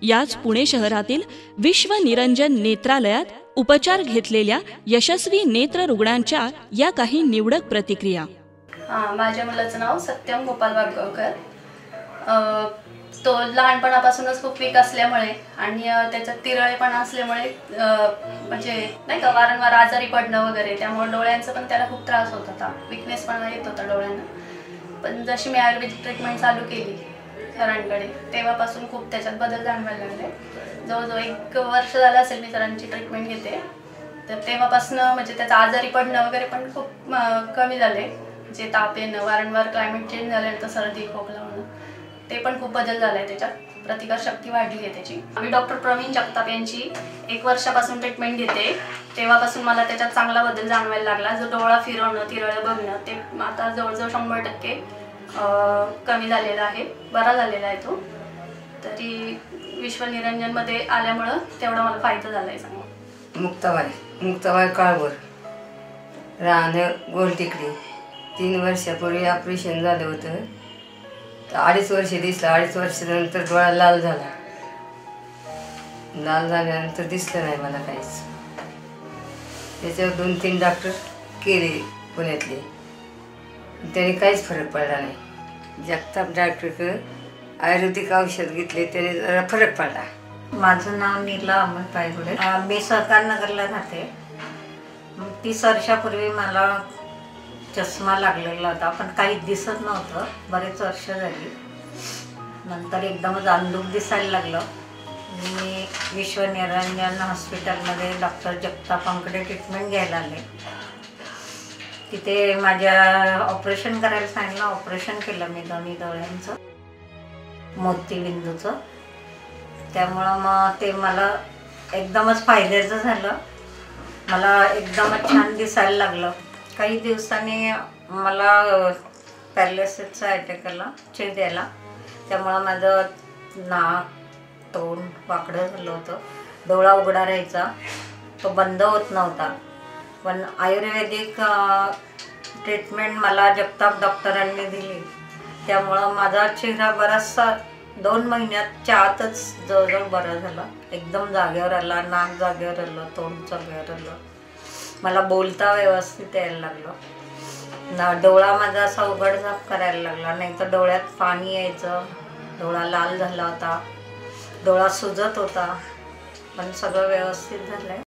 याच पुणे शहरातील विश्व निरंजन नेत्रालयात उपचार घेतलेल्या यशस्वी नेत्र रुग्णांच्या या काही निवडक प्रतिक्रिया। माझ्या मुलाचं नाव सत्यम गोपाल वाघगावकर। तो लहानपणापासूनच खूप वीक असल्यामुळे आणि त्याचा तिरळेपणा असल्यामुळे म्हणजे नाही का वारंवार आजारी पडणं वगैरे, त्यामुळे डोळ्यांचा पण त्याला खूप त्रास होत होता, विकनेस पण येत होता डोळ्यांना। पण जशी मी आयुर्वेदिक ट्रीटमेंट चालू केली सरांकडे, तेव्हापासून खूप त्याच्यात बदल जाणवायला लागले। जवळजवळ 1 वर्ष झालं असेल मी सरांची ट्रीटमेंट घेते, तर तेव्हापासून म्हणजे त्याचा आजारी पडणं वगैरे पण खूप कमी झाले। जे ताप येणं, वारंवार क्लायमेट चेंज झाल्यानंतर सर्दी खोकला होणं, ते पण खूप बदल झालाय, त्याच्यात प्रतिकारशक्ती वाढली आहे त्याची। मी डॉक्टर प्रवीण जगताप यांची 1 वर्षापासून ट्रीटमेंट घेते, तेव्हापासून मला त्याच्यात चांगला बदल जाणवायला लागला। जो डोळा फिरवणं, तिरळे बघणं, ते आता जवळजवळ 100% कमी झालेला आहे, बरा झालेला आहे तो। तरी विश्व निरंजनमध्ये आल्यामुळं तेवढा मला फायदा झाला आहे चांगला। मुक्ताबाई काळभोर, राहणं गोलटेकडी। 3 वर्षापूर्वी ऑपरेशन झालं होतं, तर 2.5 वर्ष दिसलं। 2.5 वर्षानंतर डोळा लाल झाला। लाल झाल्यानंतर दिसलं नाही मला काहीच। त्याच्यावर 2-3 डॉक्टर केले पुण्यातले, त्याने काहीच फरक पडला नाही। जगताप डॉक्टरकडे आयुर्वेदिक औषध घेतले, त्याने जरा फरक पडला। माझं नाव नीला अमोल पायगुडे, मी सहकार नगरला राहते। 30 वर्षापूर्वी मला चष्मा लागलेला होता, पण काही दिसत नव्हतं, बरेच वर्ष झाली। नंतर एकदमच अंधुक दिसायला लागलं। मी विश्व निरंजन हॉस्पिटलमध्ये डॉक्टर जगतापांकडे ट्रीटमेंट घ्यायला आले। तिथे माझ्या ऑपरेशन करायला सांगितलं, ऑपरेशन केलं मी दोन्ही डोळ्यांचं, मोतीबिंदूचं। त्यामुळं मग ते मला एकदमच फायद्याचं झालं, मला एकदमच छान दिसायला लागलं। काही दिवसांनी मला पॅरालिसिसचा अटॅक आला, चेहऱ्याला। त्यामुळं माझं नाक, तोंड वाकडं झालं होतं, डोळा उघडा राहायचा, तो बंद होत नव्हता। पण आयुर्वेदिक ट्रीटमेंट मला जगताप डॉक्टरांनी दिली, त्यामुळं माझा चेहरा बराचसा 2 महिन्याच्या आतच जवळजवळ बरा झाला। एकदम जागेवर आला, नाक जागेवर आलं, तोंड जागेवर आलं, मला बोलता व्यवस्थित यायला लागलं। डोळा माझा असा उघडझाप करायला लागला, नाही तर डोळ्यात पाणी यायचं, डोळा लाल झाला होता, डोळा सुजत होता, पण सगळं व्यवस्थित झालंय।